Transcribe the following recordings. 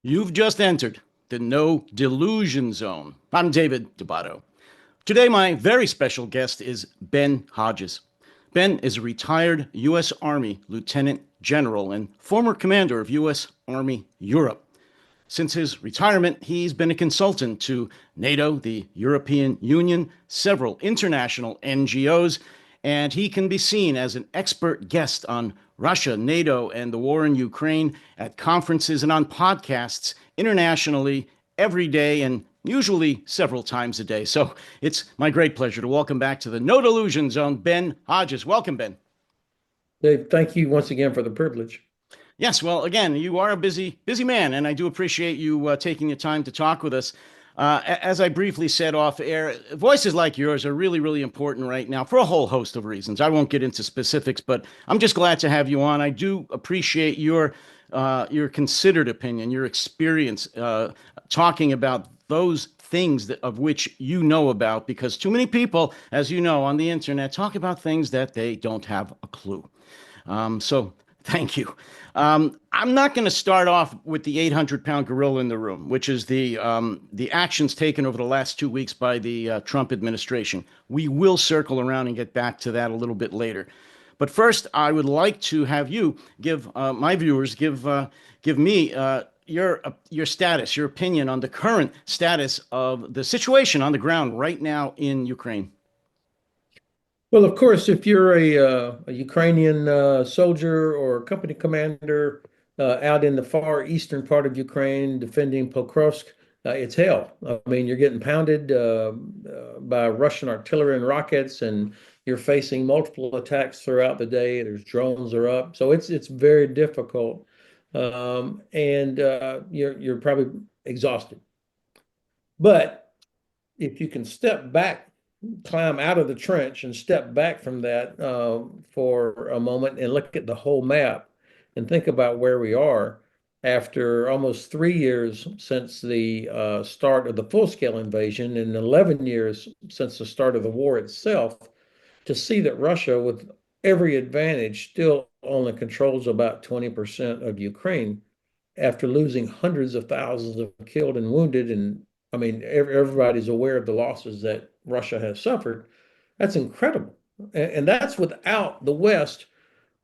You've just entered the No Delusion Zone. I'm David DeBatto. Today, my very special guest is Ben Hodges. Ben is a retired U.S. Army Lieutenant General and former commander of U.S. Army Europe. Since his retirement, he's been a consultant to NATO, the European Union, several international NGOs, and he can be seen as an expert guest on Russia, NATO, and the war in Ukraine at conferences and on podcasts internationally every day and usually several times a day. So it's my great pleasure to welcome back to the No Delusion Zone, Ben Hodges. Welcome, Ben. Dave, thank you once again for the privilege. Yes, well, again, you are a busy man, and I do appreciate you taking the time to talk with us. As I briefly said off air, voices like yours are really important right now for a whole host of reasons. I won't get into specifics, but I'm just glad to have you on. I do appreciate your considered opinion, your experience talking about those things of which you know about, because too many people, as you know, on the internet talk about things that they don't have a clue. So thank you. I'm not going to start off with the 800-pound gorilla in the room, which is the actions taken over the last 2 weeks by the Trump administration. We will circle around and get back to that a little bit later. But first, I would like to have you give my viewers give me your status, your opinion on the current status of the situation on the ground right now in Ukraine. Well, of course, if you're a Ukrainian soldier or company commander out in the far eastern part of Ukraine defending Pokrovsk, it's hell. I mean, you're getting pounded by Russian artillery and rockets, and you're facing multiple attacks throughout the day. There's drones are up, so it's very difficult, and you're probably exhausted. But if you can step back, climb out of the trench and step back from that for a moment and look at the whole map and think about where we are after almost 3 years since the start of the full-scale invasion and 11 years since the start of the war itself, to see that Russia, with every advantage, still only controls about 20% of Ukraine after losing hundreds of thousands of killed and wounded. And I mean, everybody's aware of the losses that Russia has suffered. That's incredible. And that's without the West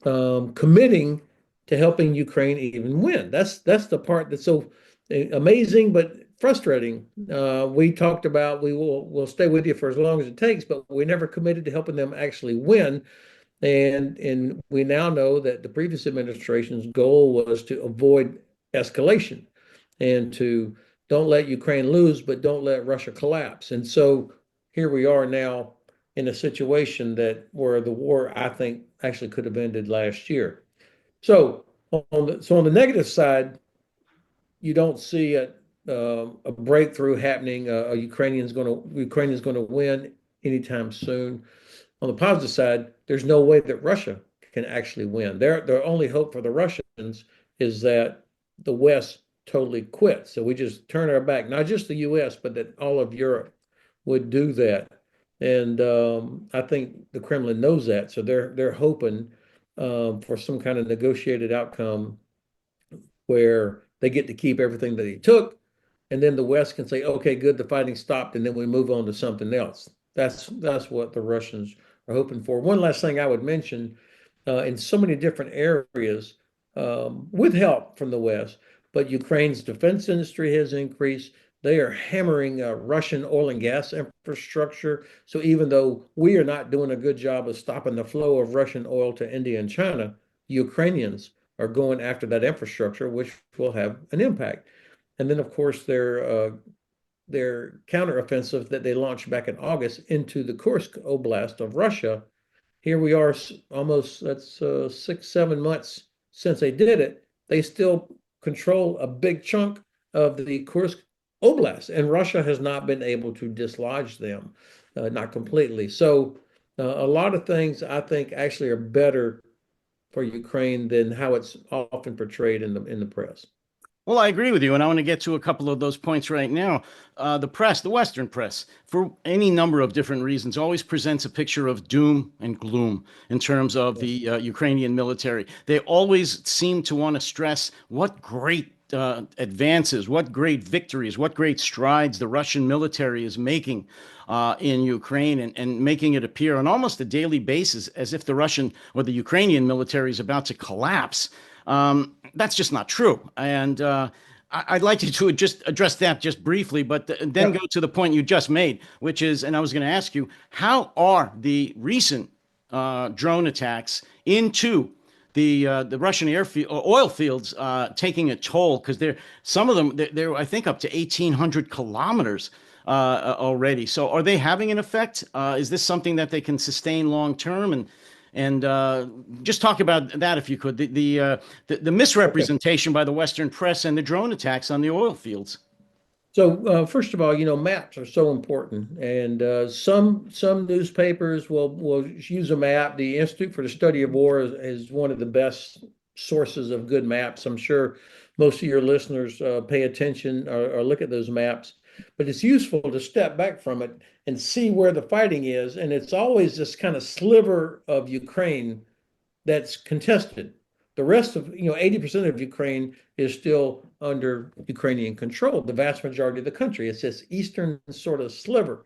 committing to helping Ukraine even win. That's the part that's so amazing but frustrating. We talked about we'll stay with you for as long as it takes, but we never committed to helping them actually win. And we now know that the previous administration's goal was to avoid escalation and to don't let Ukraine lose, but don't let Russia collapse. And so here we are now in a situation that where the war, I think, actually could have ended last year. So on the negative side, you don't see a breakthrough happening. Ukrainian's going to win anytime soon. On the positive side, there's no way that Russia can actually win. Their only hope for the Russians is that the West totally quits. So we just turn our back, not just the US, but that all of Europe would do that. And I think the Kremlin knows that. So they're hoping for some kind of negotiated outcome where they get to keep everything that he took. And then the West can say, okay, good, the fighting stopped, and then we move on to something else. That's what the Russians are hoping for. One last thing I would mention, in so many different areas, with help from the West, but Ukraine's defense industry has increased. They are hammering Russian oil and gas infrastructure. So even though we are not doing a good job of stopping the flow of Russian oil to India and China, Ukrainians are going after that infrastructure, which will have an impact. And then, of course, their counteroffensive that they launched back in August into the Kursk Oblast of Russia. Here we are, almost that's 6, 7 months since they did it. They still control a big chunk of the Kursk Oblast, and Russia has not been able to dislodge them, not completely. So a lot of things I think actually are better for Ukraine than how it's often portrayed in the press. Well, I agree with you, and I want to get to a couple of those points right now. The press, the Western press, for any number of different reasons, always presents a picture of doom and gloom in terms of the Ukrainian military. They always seem to want to stress what great advances, what great victories, what great strides the Russian military is making in Ukraine, and making it appear on almost a daily basis as if the Russian or the Ukrainian military is about to collapse. That's just not true. And I'd like you to just address that just briefly, but then Yeah. go to the point you just made, which is, and I was going to ask you, how are the recent drone attacks into the Russian airfield oil fields taking a toll? Because they're some of them they're I think up to 1,800 kilometers already. So are they having an effect? Is this something that they can sustain long term? And just talk about that if you could. The Okay. misrepresentation by the Western press and the drone attacks on the oil fields. So first of all, maps are so important, and some newspapers will use a map. The Institute for the Study of War is one of the best sources of good maps. I'm sure most of your listeners pay attention or look at those maps, but it's useful to step back from it and see where the fighting is, and it's always this kind of sliver of Ukraine that's contested. The rest of, 80% of Ukraine is still under Ukrainian control, the vast majority of the country. It's this eastern sort of sliver.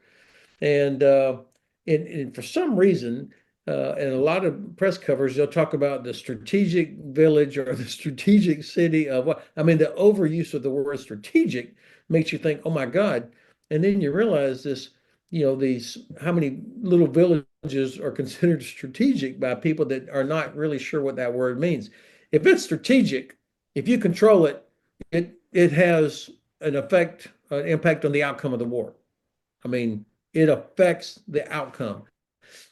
And for some reason, in a lot of press covers, they'll talk about the strategic village or the strategic city of what. I mean, the overuse of the word strategic makes you think, oh my God. And then you realize this, these how many little villages are considered strategic by people that are not really sure what that word means. If it's strategic, if you control it, it has an impact on the outcome of the war. I mean, it affects the outcome.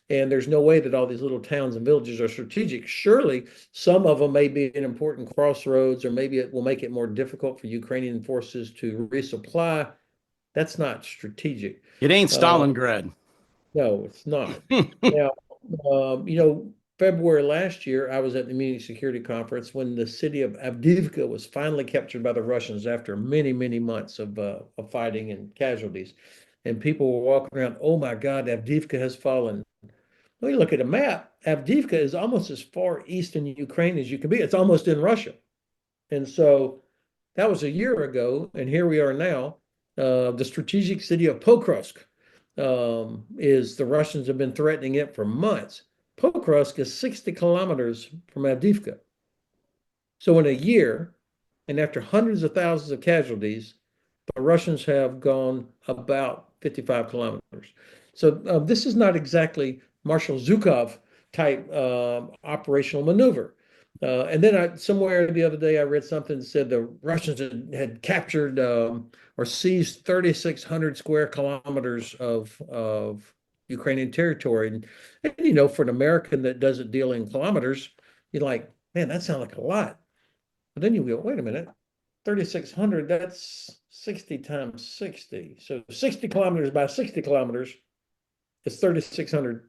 And there's no way that all these little towns and villages are strategic. Surely some of them may be an important crossroads, or maybe it will make it more difficult for Ukrainian forces to resupply. That's not strategic. It ain't Uh, Stalingrad. no, it's not. Now, um, you know, February last year, I was at the Munich Security Conference when the city of Avdiivka was finally captured by the Russians after many, many months of fighting and casualties. And people were walking around, oh my God, Avdiivka has fallen. When you look at a map, Avdiivka is almost as far east in Ukraine as you can be. It's almost in Russia. And so that was a year ago, and here we are now. The strategic city of Pokrovsk is the Russians have been threatening it for months. Pokrovsk is 60 kilometers from Avdiivka. So in a year, and after hundreds of thousands of casualties, the Russians have gone about 55 kilometers. So this is not exactly Marshal Zhukov type operational maneuver. And then somewhere the other day I read something that said the Russians had captured or seized 3,600 square kilometers of Ukrainian territory. And for an American that doesn't deal in kilometers, you're like, man, that sounds like a lot. But then you go, wait a minute, 3,600, that's 60 times 60. So 60 kilometers by 60 kilometers is 3,600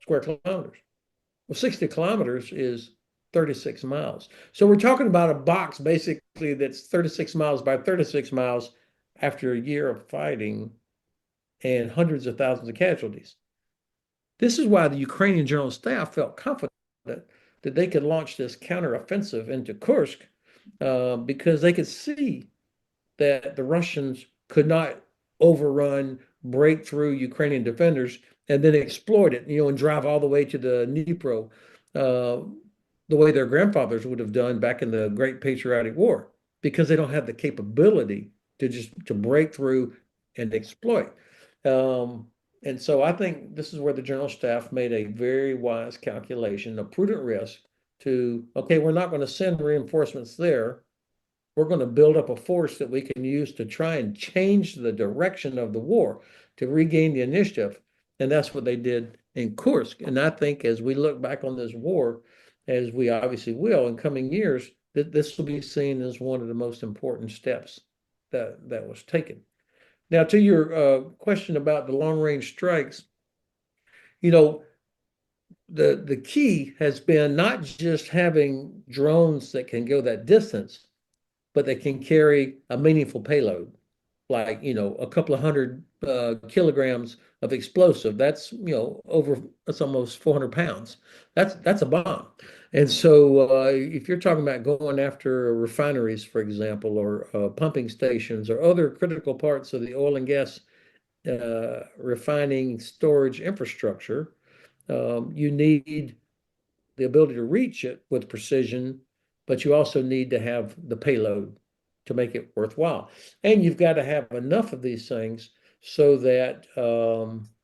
square kilometers. Well, 60 kilometers is 36 miles. So we're talking about a box basically that's 36 miles by 36 miles after a year of fighting and hundreds of thousands of casualties. This is why the Ukrainian General Staff felt confident that they could launch this counteroffensive into Kursk because they could see that the Russians could not overrun, break through Ukrainian defenders, and then exploit it, and drive all the way to the Dnipro, the way their grandfathers would have done back in the Great Patriotic War, because they don't have the capability to break through and exploit. And so I think this is where the General Staff made a very wise calculation, a prudent risk to, okay, we're not going to send reinforcements there. We're going to build up a force that we can use to try and change the direction of the war, to regain the initiative. And that's what they did in Kursk. And I think as we look back on this war, as we obviously will in coming years, that this will be seen as one of the most important steps that was taken. Now, to your question about the long range strikes, you know, the key has been not just having drones that can go that distance, but they can carry a meaningful payload, like, a couple of hundred kilograms of explosive. That's almost 400 pounds. That's a bomb. And so if you're talking about going after refineries, for example, or pumping stations or other critical parts of the oil and gas refining storage infrastructure, you need the ability to reach it with precision, but you also need to have the payload to make it worthwhile. And you've got to have enough of these things so that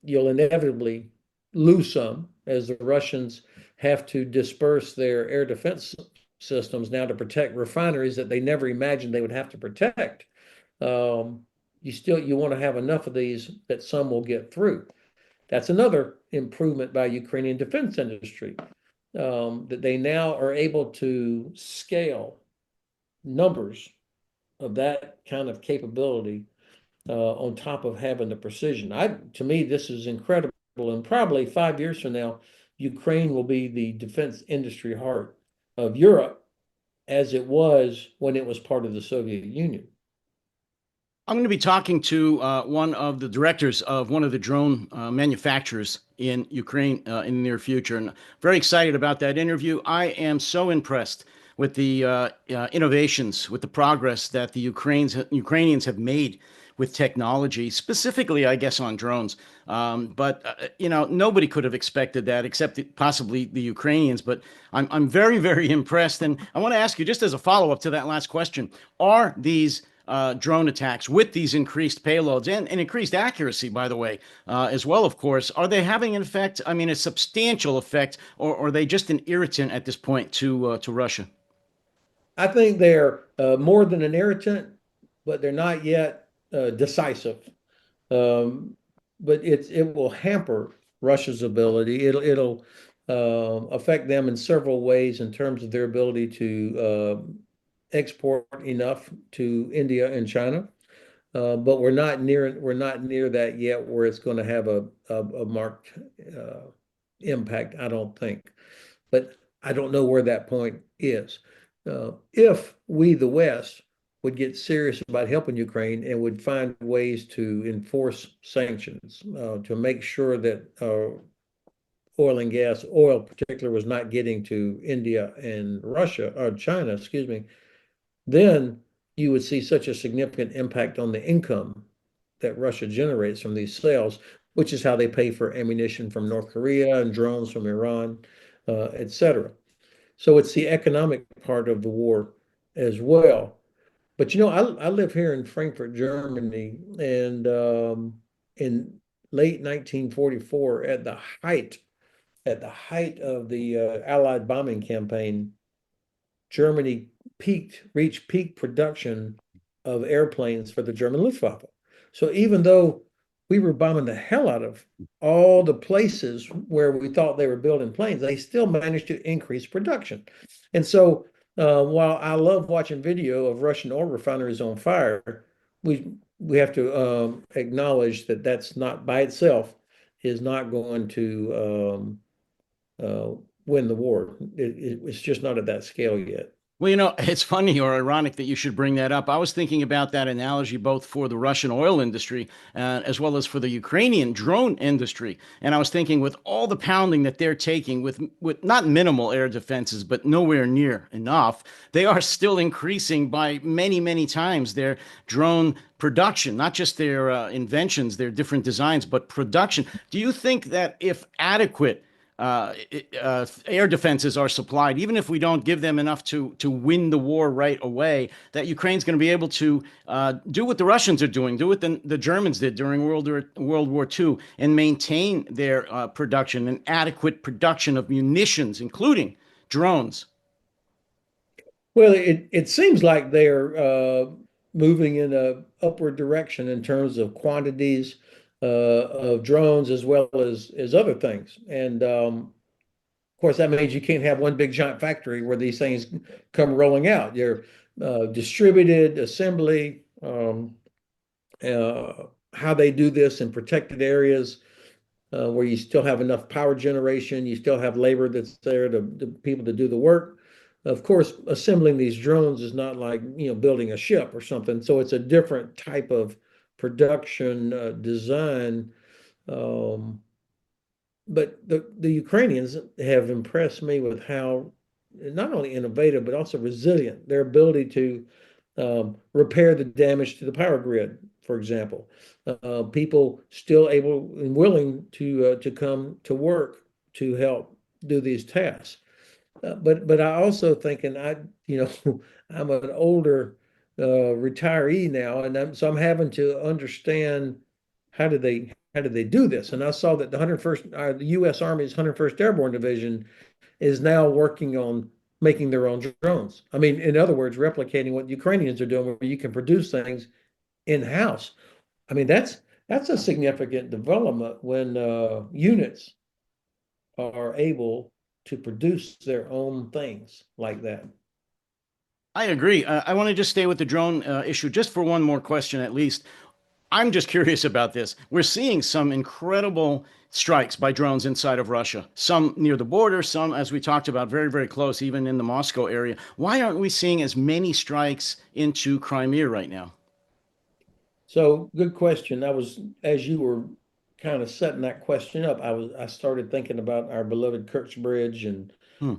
you'll inevitably lose some, as the Russians have to disperse their air defense systems now to protect refineries that they never imagined they would have to protect. Um, you want to have enough of these that some will get through. That's another improvement by Ukrainian defense industry, that they now are able to scale numbers of that kind of capability on top of having the precision. To me, this is incredible. And probably 5 years from now, Ukraine will be the defense industry heart of Europe as it was when it was part of the Soviet Union. I'm going to be talking to one of the directors of one of the drone manufacturers in Ukraine in the near future, and very excited about that interview. I am so impressed with the innovations, with the progress that the Ukrainians have made with technology, specifically, I guess, on drones. But nobody could have expected that except possibly the Ukrainians. But I'm very, very impressed. And I want to ask you, just as a follow up to that last question, are these drone attacks with these increased payloads and increased accuracy, by the way, as well, of course, are they having an effect? I mean, a substantial effect, or are they just an irritant at this point to Russia? I think they're more than an irritant, but they're not yet decisive. Um, but it will hamper Russia's ability. It'll affect them in several ways in terms of their ability to export enough to India and China. But we're not near that yet where it's going to have a marked impact, I don't think. But I don't know where that point is. If we, the West, would get serious about helping Ukraine and would find ways to enforce sanctions to make sure that oil in particular, was not getting to India and Russia, or China, excuse me, then you would see such a significant impact on the income that Russia generates from these sales, which is how they pay for ammunition from North Korea and drones from Iran, et cetera. So it's the economic part of the war as well. But I live here in Frankfurt, Germany, and in late 1944, at the height of the Allied bombing campaign, Germany reached peak production of airplanes for the German Luftwaffe. So even though we were bombing the hell out of all the places where we thought they were building planes, they still managed to increase production. And so while I love watching video of Russian oil refineries on fire, we have to acknowledge that that's not by itself is not going to uh, win the war. It's just not at that scale yet. Well, it's funny or ironic that you should bring that up. I was thinking about that analogy both for the Russian oil industry as well as for the Ukrainian drone industry. And I was thinking with all the pounding that they're taking with not minimal air defenses, but nowhere near enough, they are still increasing by many, many times their drone production, not just their inventions, their different designs, but production. Do you think that if adequate air defenses are supplied, even if we don't give them enough to win the war right away, that Ukraine's going to be able to do what the Russians are doing, do what the Germans did during World War II, and maintain their production, an adequate production of munitions, including drones? Well, it seems like they're moving in a upward direction in terms of quantities of drones as well as other things. And of course, that means you can't have one big giant factory where these things come rolling out. They're distributed assembly, uh, how they do this in protected areas where you still have enough power generation, you still have labor that's there to people to do the work. Of course, assembling these drones is not like, building a ship or something. So it's a different type of production design. Um, but the Ukrainians have impressed me with how not only innovative but also resilient. Their ability to repair the damage to the power grid, for example. People still able and willing to come to work to help do these tasks. But I also think, and I'm an older retiree now, and so I'm having to understand how do they do this. And I saw that the U.S. Army's 101st Airborne Division is now working on making their own drones. I mean, in other words, replicating what Ukrainians are doing, where you can produce things in-house. I mean, that's a significant development when units are able to produce their own things like that. I agree. I want to just stay with the drone issue just for one more question at least. I'm just curious about this. We're seeing some incredible strikes by drones inside of Russia, some near the border, some, as we talked about, very, very close, even in the Moscow area. Why aren't we seeing as many strikes into Crimea right now? So good question. As you were kind of setting that question up, I started thinking about our beloved Kerch Bridge and Hmm.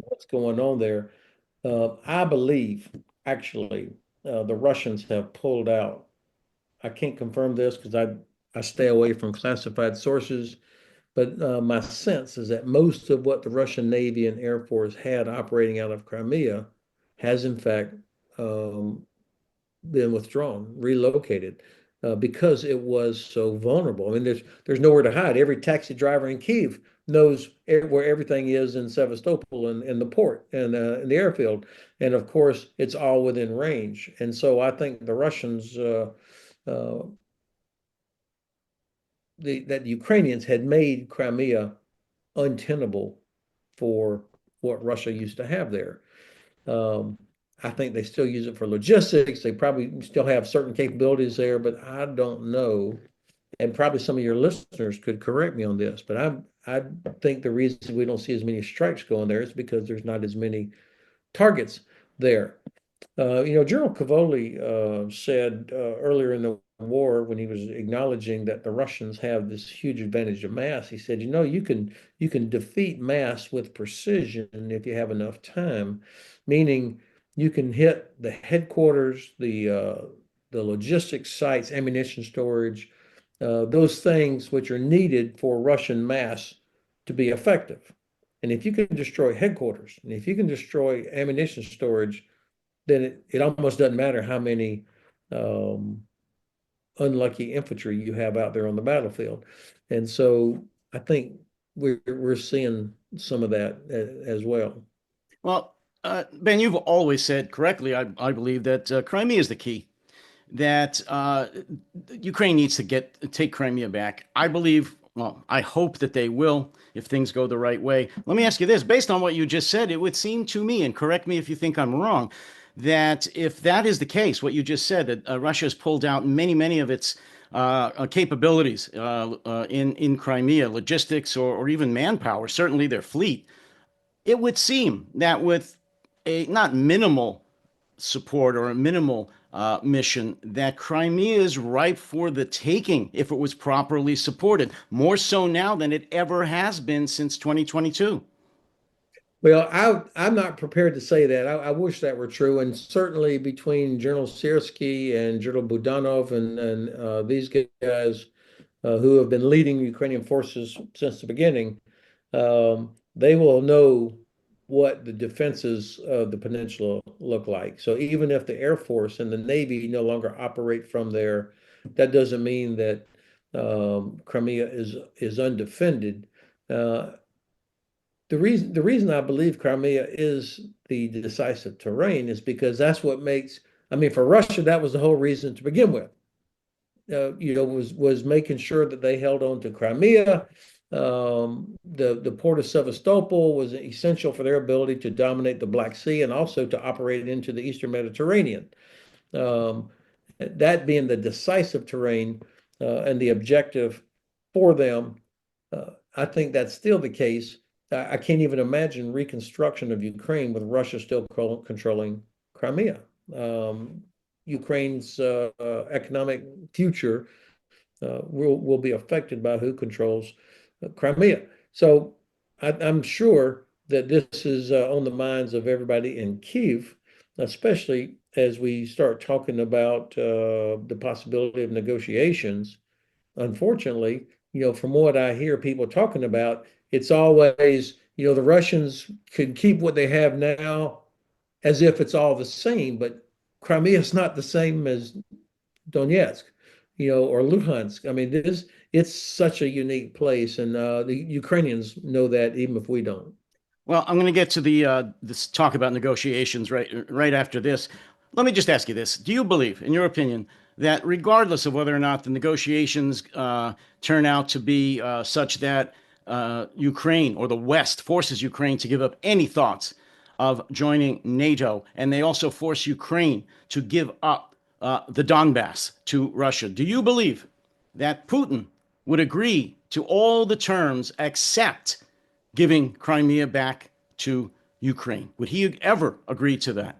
what's going on there. I believe actually the Russians have pulled out. I can't confirm this because I stay away from classified sources, but my sense is that most of what the Russian Navy and Air Force had operating out of Crimea has in fact um, been withdrawn, relocated, because it was so vulnerable. I mean, there's nowhere to hide. Every taxi driver in Kiev knows where everything is in Sevastopol and in the port and in the airfield, and of course, it's all within range. And so I think the Russians, uh, that the Ukrainians had made Crimea untenable for what Russia used to have there. Um, I think they still use it for logistics. They probably still have certain capabilities there, but I don't know. And probably some of your listeners could correct me on this, but I think the reason we don't see as many strikes going there is because there's not as many targets there. General Cavoli said earlier in the war when he was acknowledging that the Russians have this huge advantage of mass, he said, you can defeat mass with precision if you have enough time, meaning you can hit the headquarters, the logistics sites, ammunition storage, those things which are needed for Russian mass to be effective. And if you can destroy headquarters, and if you can destroy ammunition storage, then it almost doesn't matter how many um, unlucky infantry you have out there on the battlefield. And so I think we're seeing some of that as well. Well, Ben, you've always said correctly, I believe, that Crimea is the key, that Ukraine needs to take Crimea back. I believe, well, I hope that they will if things go the right way. Let me ask you this: based on what you just said, it would seem to me, and correct me if you think I'm wrong, that if that is the case, what you just said, that Russia has pulled out many, many of its capabilities in Crimea, logistics or even manpower, certainly their fleet, it would seem that with a not minimal support or a minimal mission, that Crimea is ripe for the taking if it was properly supported, more so now than it ever has been since 2022. Well, I'm not prepared to say that. I wish that were true. And certainly between General Sersky and General Budanov and these guys who have been leading Ukrainian forces since the beginning, they will know what the defenses of the peninsula look like. So even if the Air Force and the Navy no longer operate from there, that doesn't mean that Crimea is undefended. Uh, the reason I believe Crimea is the decisive terrain is because that's what makes. I mean, for Russia, that was the whole reason to begin with. Was making sure that they held on to Crimea. The port of Sevastopol was essential for their ability to dominate the Black Sea and also to operate into the Eastern Mediterranean. Um, that being the decisive terrain and the objective for them, I think that's still the case. I can't even imagine reconstruction of Ukraine with Russia still controlling Crimea. Um, Ukraine's economic future will be affected by who controls Crimea. So I'm sure that this is on the minds of everybody in Kiev, especially as we start talking about the possibility of negotiations. Unfortunately, from what I hear people talking about, it's always, the Russians could keep what they have now as if it's all the same, but Crimea is not the same as Donetsk, or Luhansk. I mean, it's such a unique place, and the Ukrainians know that even if we don't. Well, I'm going to get to the this talk about negotiations right after this. Let me just ask you this: do you believe, in your opinion, that regardless of whether or not the negotiations turn out to be such that Ukraine or the West forces Ukraine to give up any thoughts of joining NATO, and they also force Ukraine to give up the Donbass to Russia, do you believe that Putin would agree to all the terms except giving Crimea back to Ukraine? Would he ever agree to that?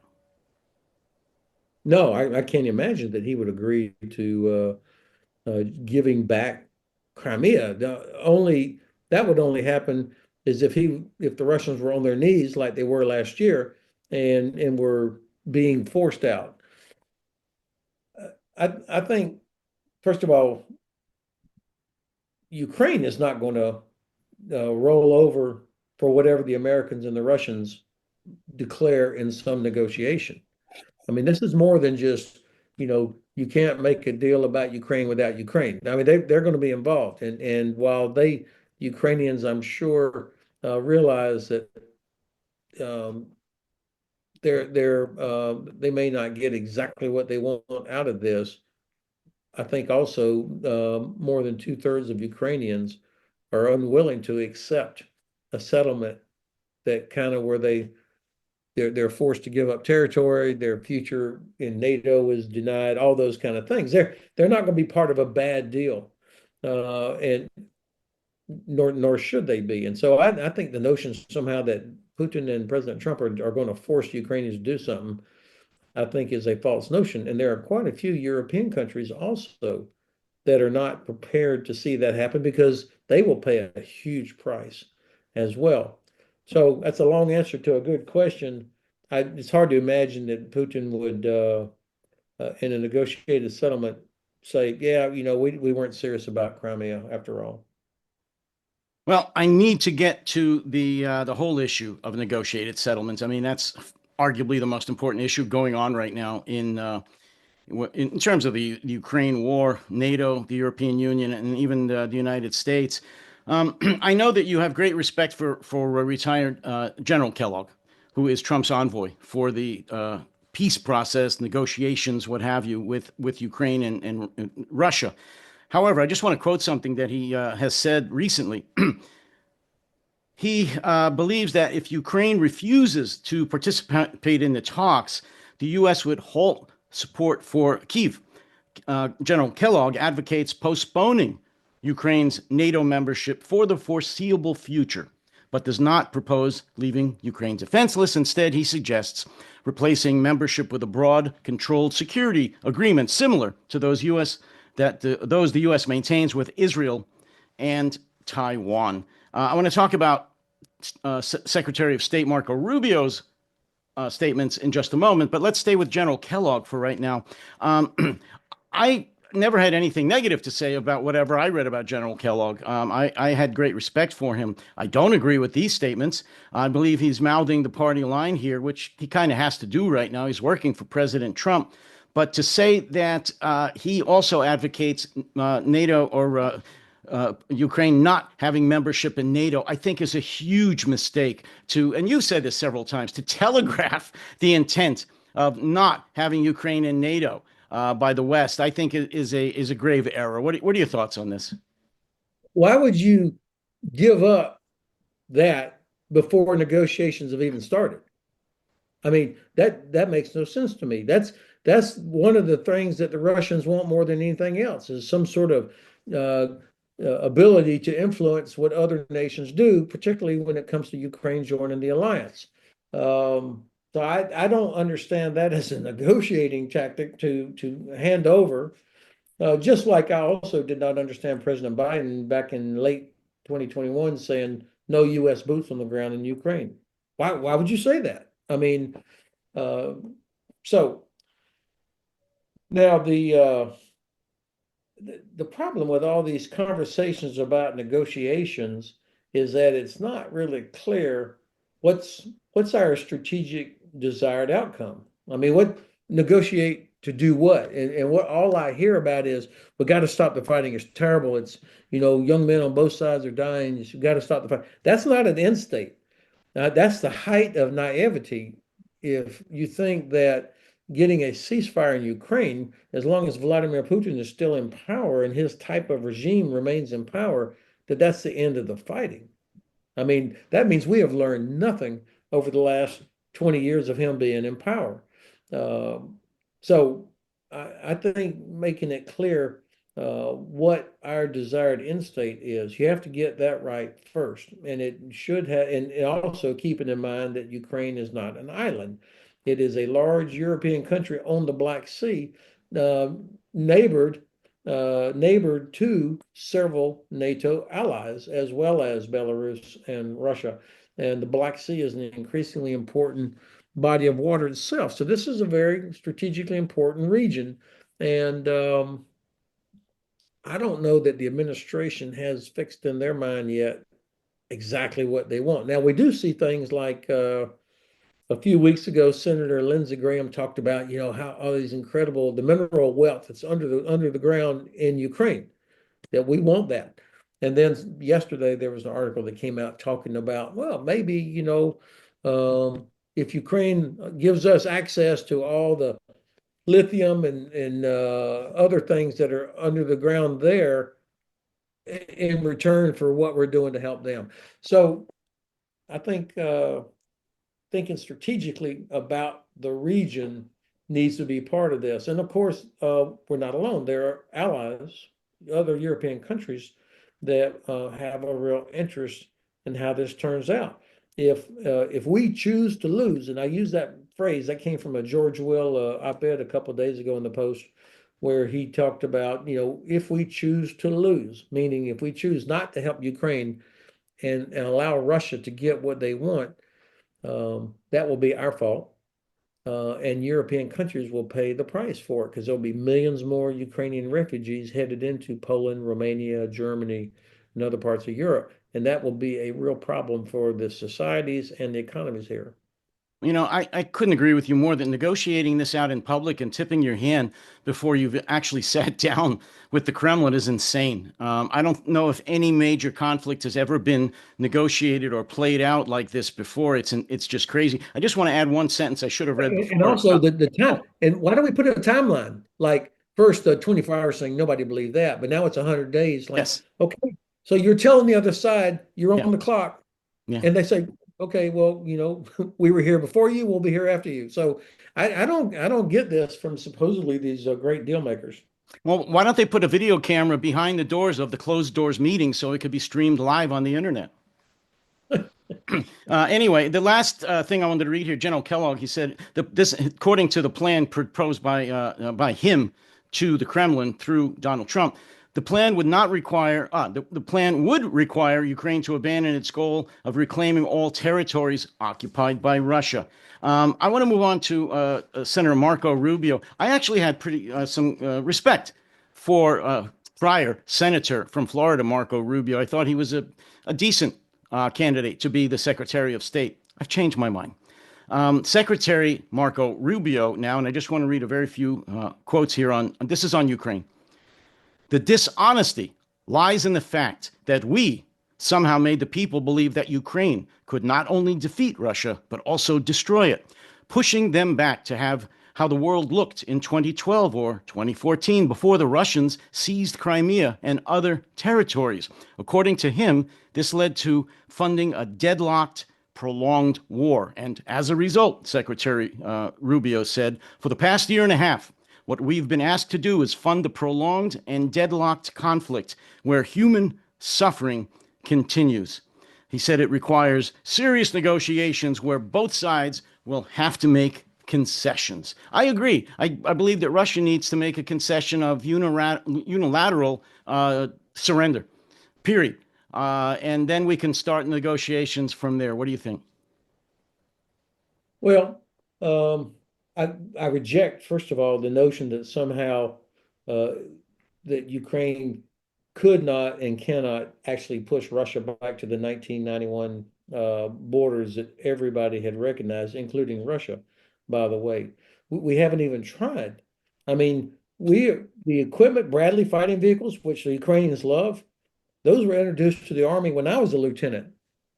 No, I can't imagine that he would agree to giving back Crimea. That would only happen is if the Russians were on their knees like they were last year and were being forced out. I think first of all, Ukraine is not going to roll over for whatever the Americans and the Russians declare in some negotiation. I mean, this is more than just, you can't make a deal about Ukraine without Ukraine. I mean, they're going to be involved. And while Ukrainians, I'm sure, realize that um, they may not get exactly what they want out of this, I think also more than two-thirds of Ukrainians are unwilling to accept a settlement that kind of where they're forced to give up territory, their future in NATO is denied, all those kind of things. They're not going to be part of a bad deal, and nor should they be. And so I think the notion somehow that Putin and President Trump are going to force Ukrainians to do something, I think is a false notion. And there are quite a few European countries also that are not prepared to see that happen because they will pay a huge price as well. So that's a long answer to a good question. It's hard to imagine that Putin would, in a negotiated settlement, say, "Yeah, we weren't serious about Crimea after all." Well, I need to get to the whole issue of negotiated settlements. I mean, that's arguably the most important issue going on right now in terms of the Ukraine war, NATO, the European Union, and even the United States. I know that you have great respect for retired General Kellogg, who is Trump's envoy for the peace process, negotiations, what have you, with Ukraine and Russia. However, I just want to quote something that he has said recently. He believes that if Ukraine refuses to participate in the talks, the U.S. would halt support for Kiev. General Kellogg advocates postponing Ukraine's NATO membership for the foreseeable future, but does not propose leaving Ukraine defenseless. Instead, he suggests replacing membership with a broad, controlled security agreement similar to those those the U.S. maintains with Israel and Taiwan. I want to talk about Secretary of State Marco Rubio's statements in just a moment, but let's stay with General Kellogg for right now. I never had anything negative to say about whatever I read about General Kellogg. I had great respect for him. I don't agree with these statements. I believe he's mouthing the party line here, which he kind of has to do right now. He's working for President Trump. But to say that he also advocates NATO or Ukraine not having membership in NATO, I think is a huge mistake and you've said this several times, to telegraph the intent of not having Ukraine in NATO by the West, I think is a grave error. What are your thoughts on this? Why would you give up that before negotiations have even started? I mean, that makes no sense to me. That's one of the things that the Russians want more than anything else is some sort of ability to influence what other nations do, particularly when it comes to Ukraine joining the alliance. So I don't understand that as a negotiating tactic to hand over. Just like I also did not understand President Biden back in late 2021 saying no U.S. boots on the ground in Ukraine. Why would you say that? I mean, uh, so now the problem with all these conversations about negotiations is that it's not really clear what's our strategic desired outcome. I mean, what negotiate to do what? And what all I hear about is we got to stop the fighting. It's terrible. It's, young men on both sides are dying. You got to stop the fight. That's not an end state. That's the height of naivety if you think that getting a ceasefire in Ukraine, as long as Vladimir Putin is still in power and his type of regime remains in power, that's the end of the fighting. I mean, that means we have learned nothing over the last 20 years of him being in power. So I think making it clear what our desired end state is, you have to get that right first. And it should have, and also keeping in mind that Ukraine is not an island. It is a large European country on the Black Sea, neighbored to several NATO allies, as well as Belarus and Russia. And the Black Sea is an increasingly important body of water itself. So this is a very strategically important region. And I don't know that the administration has fixed in their mind yet exactly what they want. Now, we do see things like a few weeks ago, Senator Lindsey Graham talked about, how all these incredible, the mineral wealth that's under the ground in Ukraine, that we want that. And then yesterday there was an article that came out talking about, well, maybe, if Ukraine gives us access to all the lithium and other things that are under the ground there in return for what we're doing to help them. So I think thinking strategically about the region needs to be part of this. And of course, we're not alone. There are allies, other European countries that have a real interest in how this turns out. If we choose to lose, and I use that phrase, that came from a George Will op-ed a couple of days ago in the Post, where he talked about, if we choose to lose, meaning if we choose not to help Ukraine and allow Russia to get what they want, that will be our fault. And European countries will pay the price for it because there'll be millions more Ukrainian refugees headed into Poland, Romania, Germany, and other parts of Europe. And that will be a real problem for the societies and the economies here. I couldn't agree with you more that negotiating this out in public and tipping your hand before you've actually sat down with the Kremlin is insane. I don't know if any major conflict has ever been negotiated or played out like this before. It's just crazy. I just want to add one sentence I should have read before. And also the time. And why don't we put a timeline? Like first 24 hours saying nobody believed that, but now it's 100 days. Like, Yes. okay, so you're telling the other side you're on Yeah. the clock, Yeah. and they say, okay, well, we were here before you, we'll be here after you. So I don't get this from supposedly these great deal makers. Well, why don't they put a video camera behind the doors of the closed doors meeting so it could be streamed live on the internet? Anyway, the last thing I wanted to read here, General Kellogg, he said this, according to the plan proposed by him to the Kremlin through Donald Trump, the plan would not require the plan would require Ukraine to abandon its goal of reclaiming all territories occupied by Russia. I want to move on to Senator Marco Rubio. I actually had some respect for prior senator from Florida, Marco Rubio. I thought he was a decent candidate to be the Secretary of State. I've changed my mind. Secretary Marco Rubio now, and I just want to read a very few quotes here on this is on Ukraine. The dishonesty lies in the fact that we somehow made the people believe that Ukraine could not only defeat Russia, but also destroy it, pushing them back to have how the world looked in 2012 or 2014 before the Russians seized Crimea and other territories. According to him, this led to funding a deadlocked, prolonged war. And as a result, Secretary Rubio said, for the past year and a half, What we've been asked to do is fund the prolonged and deadlocked conflict where human suffering continues. He said it requires serious negotiations where both sides will have to make concessions. I agree. I believe that Russia needs to make a concession of unilateral surrender, period. And then we can start negotiations from there. What do you think? Well, um, I reject, first of all, the notion that somehow uh, that Ukraine could not and cannot actually push Russia back to the 1991 borders that everybody had recognized, including Russia, by the way. We haven't even tried. I mean, the equipment, Bradley fighting vehicles, which the Ukrainians love, those were introduced to the Army when I was a lieutenant.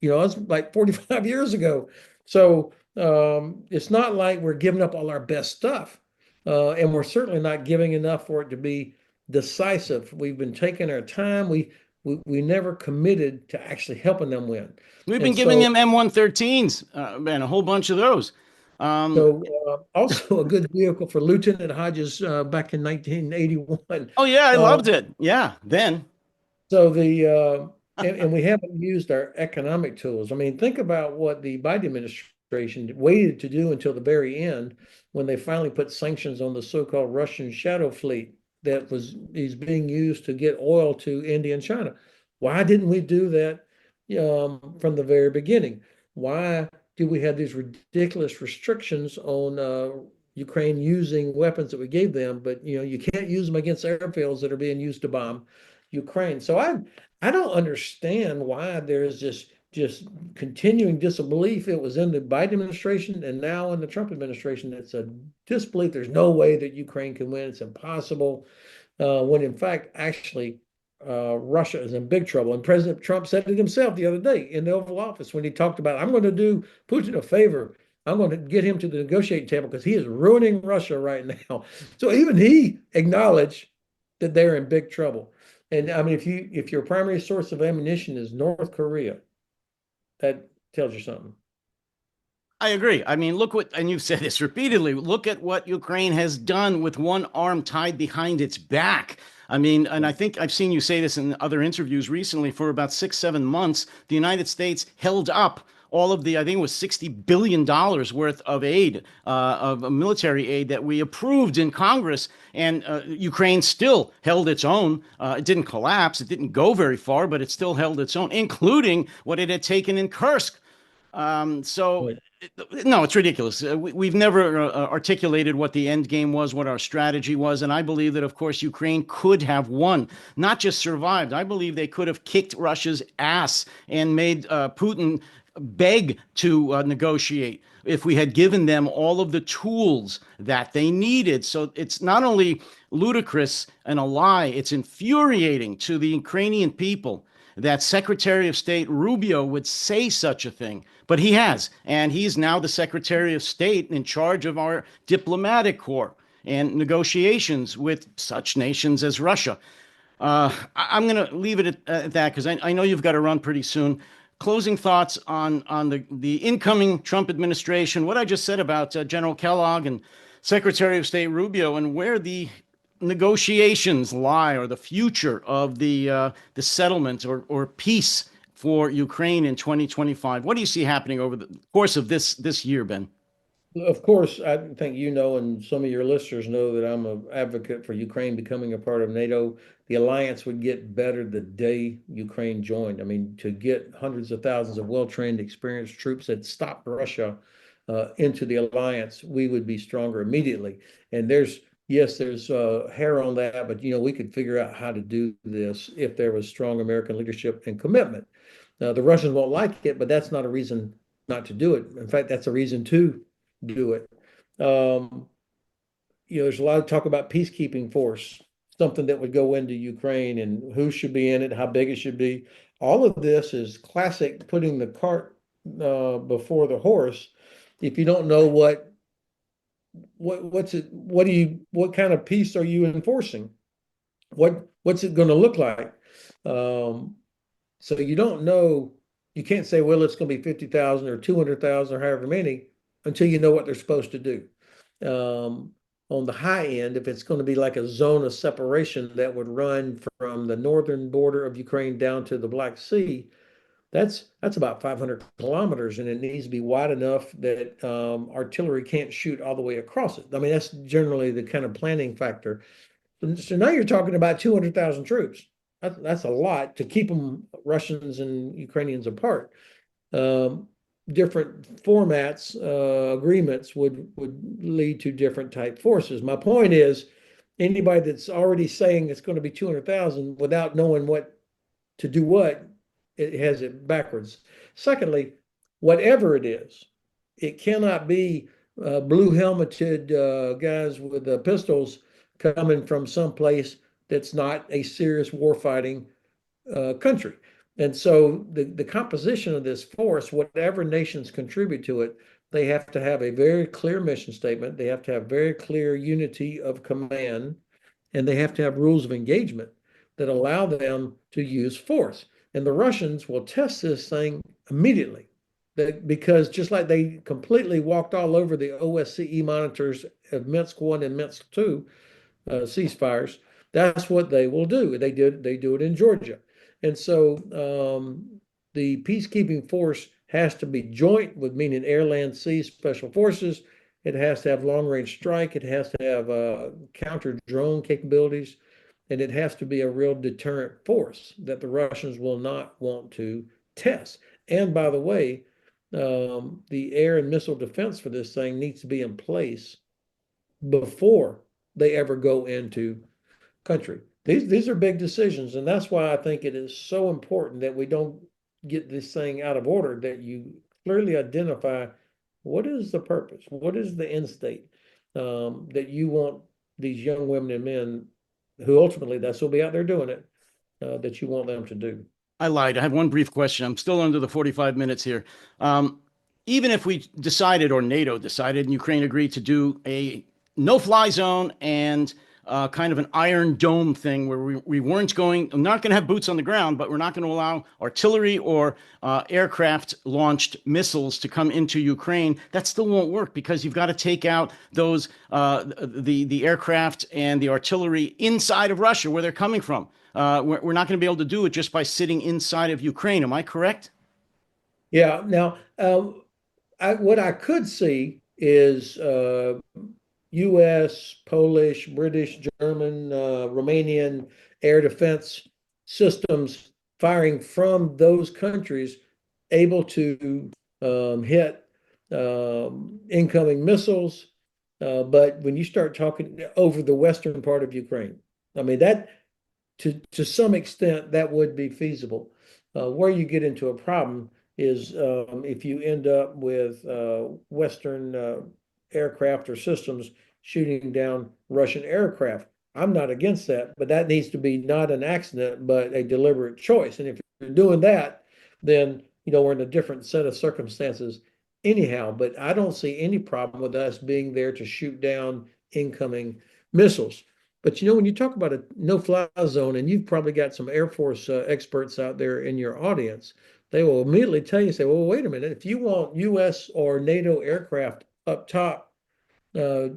It's like 45 years ago. So it's not like we're giving up all our best stuff. And we're certainly not giving enough for it to be decisive. We've been taking our time. We never committed to actually helping them win. We've been And giving so them M113s, and a whole bunch of those. Um, so also a good vehicle for Lieutenant Hodges back in 1981. oh yeah, I Uh, loved it. Yeah, then. So and we haven't used our economic tools. I mean, think about what the Biden administration waited to do until the very end when they finally put sanctions on the so-called Russian shadow fleet that is being used to get oil to India and China. Why didn't we do that from the very beginning? Why do we have these ridiculous restrictions on Ukraine using weapons that we gave them, but you can't use them against airfields that are being used to bomb Ukraine. So I don't understand why there's just continuing disbelief. It was in the Biden administration and now in the Trump administration. It's a disbelief. There's no way that Ukraine can win. It's impossible. When in fact, actually, Russia is in big trouble. And President Trump said it himself the other day in the Oval Office when he talked about, I'm going to do Putin a favor. I'm going to get him to the negotiating table because he is ruining Russia right now. So even he acknowledged that they're in big trouble. And I mean, if your primary source of ammunition is North Korea, that tells you something. I agree. I mean, look what, and you've said this repeatedly, look at what Ukraine has done with one arm tied behind its back. I mean, and I think I've seen you say this in other interviews recently. For about 6, 7 months, the United States held up all of the, I think it was $60 billion worth of aid, of military aid that we approved in Congress. And Ukraine still held its own. It didn't collapse. It didn't go very far, but it still held its own, including what it had taken in Kursk. So Right. no, it's ridiculous. We've never articulated what the end game was, what our strategy was, and I believe that, of course, Ukraine could have won, not just survived. I believe they could have kicked Russia's ass and made Putin beg to negotiate if we had given them all of the tools that they needed. So it's not only ludicrous and a lie, it's infuriating to the Ukrainian people that Secretary of State Rubio would say such a thing. But he has, and he's now the Secretary of State in charge of our diplomatic corps and negotiations with such nations as Russia. I'm going to leave it at that because I know you've got to run pretty soon. Closing thoughts on the incoming Trump administration, what I just said about General Kellogg and Secretary of State Rubio, and where the negotiations lie, or the future of the settlement or peace for Ukraine in 2025. What do you see happening over the course of this year, Ben? Of course, I think and some of your listeners know that I'm an advocate for Ukraine becoming a part of NATO. The alliance would get better the day Ukraine joined. I mean, to get hundreds of thousands of well-trained, experienced troops that stopped Russia into the alliance, we would be stronger immediately. And there's hair on that, but we could figure out how to do this if there was strong American leadership and commitment. Now, the Russians won't like it, but that's not a reason not to do it. In fact, that's a reason to do it. Um, there's a lot of talk about peacekeeping force, something that would go into Ukraine and who should be in it, how big it should be. All of this is classic putting the cart before the horse. If you don't know what kind of peace are you enforcing? What's it going to look like? So you don't know. You can't say, well, it's going to be 50,000 or 200,000 or however many until you know what they're supposed to do. Um, on the high end, if it's going to be like a zone of separation that would run from the northern border of Ukraine down to the Black Sea, that's about 500 kilometers, and it needs to be wide enough that artillery can't shoot all the way across it. I mean, that's generally the kind of planning factor. So now you're talking about 200,000 troops. That's a lot to keep them, Russians and Ukrainians, apart. Um, Different formats, agreements would lead to different type forces. My point is, anybody that's already saying it's going to be 200,000 without knowing what to do what, it has it backwards. Secondly, whatever it is, it cannot be blue helmeted guys with pistols coming from someplace that's not a serious warfighting country. And so the composition of this force, whatever nations contribute to it, they have to have a very clear mission statement. They have to have very clear unity of command, and they have to have rules of engagement that allow them to use force. And the Russians will test this thing immediately, because just like they completely walked all over the OSCE monitors of Minsk 1 and Minsk 2 ceasefires, that's what they will do. They do it in Georgia. And so the peacekeeping force has to be joint, with meaning air, land, sea, special forces. It has to have long range strike. It has to have counter drone capabilities. And it has to be a real deterrent force that the Russians will not want to test. And by the way, the air and missile defense for this thing needs to be in place before they ever go into country. These are big decisions, and that's why I think it is so important that we don't get this thing out of order, that you clearly identify what is the purpose, what is the end state that you want these young women and men, who ultimately that's will be out there doing it, that you want them to do. I lied. I have one brief question. I'm still under the 45 minutes here. Even if we decided, or NATO decided, and Ukraine agreed to do a no-fly zone and kind of an iron dome thing where we weren't going, not going to have boots on the ground, but we're not going to allow artillery or aircraft launched missiles to come into Ukraine. That still won't work, because you've got to take out those the aircraft and the artillery inside of Russia, where they're coming from. We're not going to be able to do it just by sitting inside of Ukraine. Am I correct? Yeah. Now, what I could see is U.S., Polish, British, German, Romanian air defense systems firing from those countries, able to hit incoming missiles. But when you start talking over the western part of Ukraine, I mean, that to some extent that would be feasible. Where you get into a problem is if you end up with Western aircraft or systems shooting down Russian aircraft. I'm not against that, but that needs to be not an accident, but a deliberate choice. And if you're doing that, then we're in a different set of circumstances anyhow. But I don't see any problem with us being there to shoot down incoming missiles. But when you talk about a no-fly zone, and you've probably got some Air Force experts out there in your audience, they will immediately tell you, say, well, wait a minute, if you want U.S. or NATO aircraft up top uh,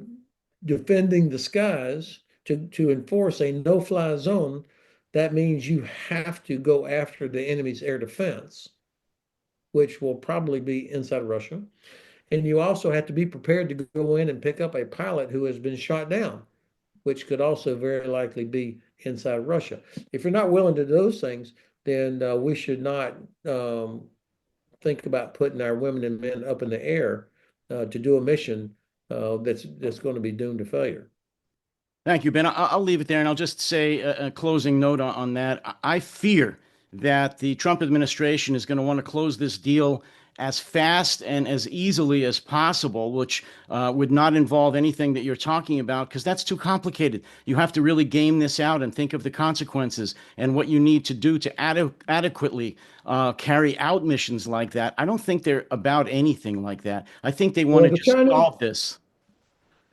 defending the skies to enforce a no-fly zone, that means you have to go after the enemy's air defense, which will probably be inside Russia. And you also have to be prepared to go in and pick up a pilot who has been shot down, which could also very likely be inside Russia. If you're not willing to do those things, then we should not think about putting our women and men up in the air to do a mission that's going to be doomed to failure. Thank you, Ben. I'll leave it there, and I'll just say a closing note on that. I fear that the Trump administration is going to want to close this deal as fast and as easily as possible, which would not involve anything that you're talking about, because that's too complicated. You have to really game this out and think of the consequences and what you need to do to adequately carry out missions like that. I don't think they're about anything like that. I think they want Well, to just solve this.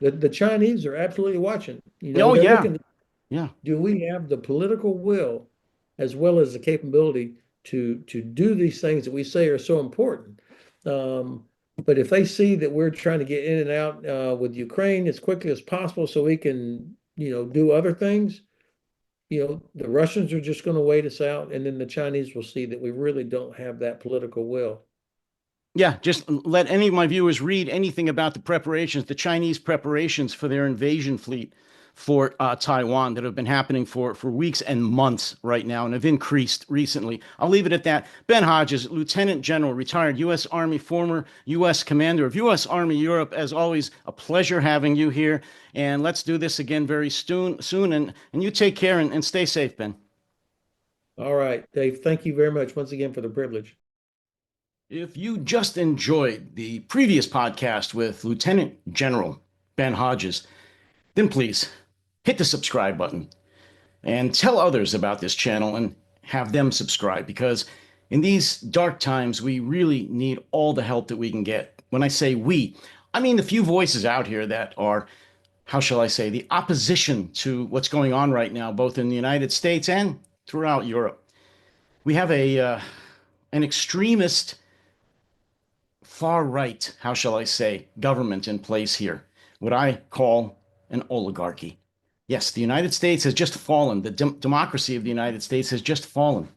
the Chinese are absolutely watching. Oh, They're yeah. looking, Yeah. do we have the political will as well as the capability to do these things that we say are so important? But if they see that we're trying to get in and out with Ukraine as quickly as possible so we can, do other things, the Russians are just going to wait us out, and then the Chinese will see that we really don't have that political will. Yeah, just let any of my viewers read anything about the preparations, the Chinese preparations for their invasion fleet for Taiwan that have been happening for weeks and months right now and have increased recently. I'll leave it at that. Ben Hodges, Lieutenant General, retired U.S. Army, former U.S. Commander of U.S. Army Europe. As always, a pleasure having you here. And let's do this again very soon. And you take care and stay safe, Ben. All right, Dave, thank you very much once again for the privilege. If you just enjoyed the previous podcast with Lieutenant General Ben Hodges, then please hit the subscribe button and tell others about this channel and have them subscribe, because in these dark times, we really need all the help that we can get. When I say we, I mean the few voices out here that are, how shall I say, the opposition to what's going on right now, both in the United States and throughout Europe. We have an extremist, far right, how shall I say, government in place here, what I call an oligarchy. Yes, the United States has just fallen. The democracy of the United States has just fallen.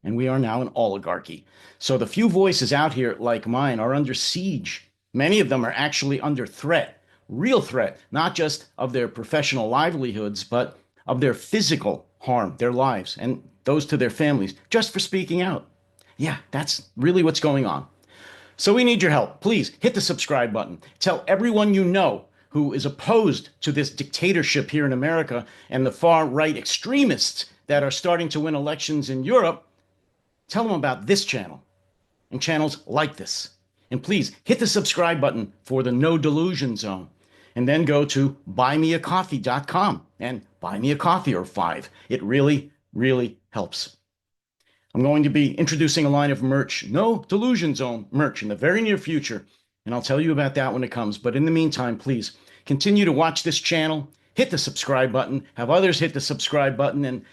And we are now an oligarchy. So the few voices out here like mine are under siege. Many of them are actually under threat, real threat, not just of their professional livelihoods, but of their physical harm, their lives, and those to their families, just for speaking out. Yeah, that's really what's going on. So we need your help. Please hit the subscribe button. Tell everyone you know who is opposed to this dictatorship here in America and the far right extremists that are starting to win elections in Europe. Tell them about this channel and channels like this. And please hit the subscribe button for the No Delusion Zone. And then go to buymeacoffee.com and buy me a coffee or five. It really, really helps. I'm going to be introducing a line of merch, No Delusion Zone merch, in the very near future, and I'll tell you about that when it comes. But in the meantime, please continue to watch this channel, hit the subscribe button, have others hit the subscribe button, and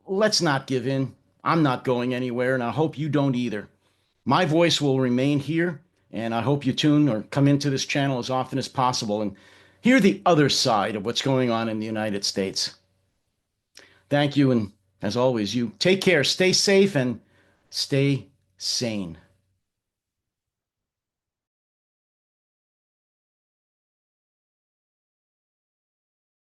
let's not give in. I'm not going anywhere, and I hope you don't either. My voice will remain here, and I hope you tune or come into this channel as often as possible and hear the other side of what's going on in the United States. Thank you, and as always, you take care, stay safe, and stay sane.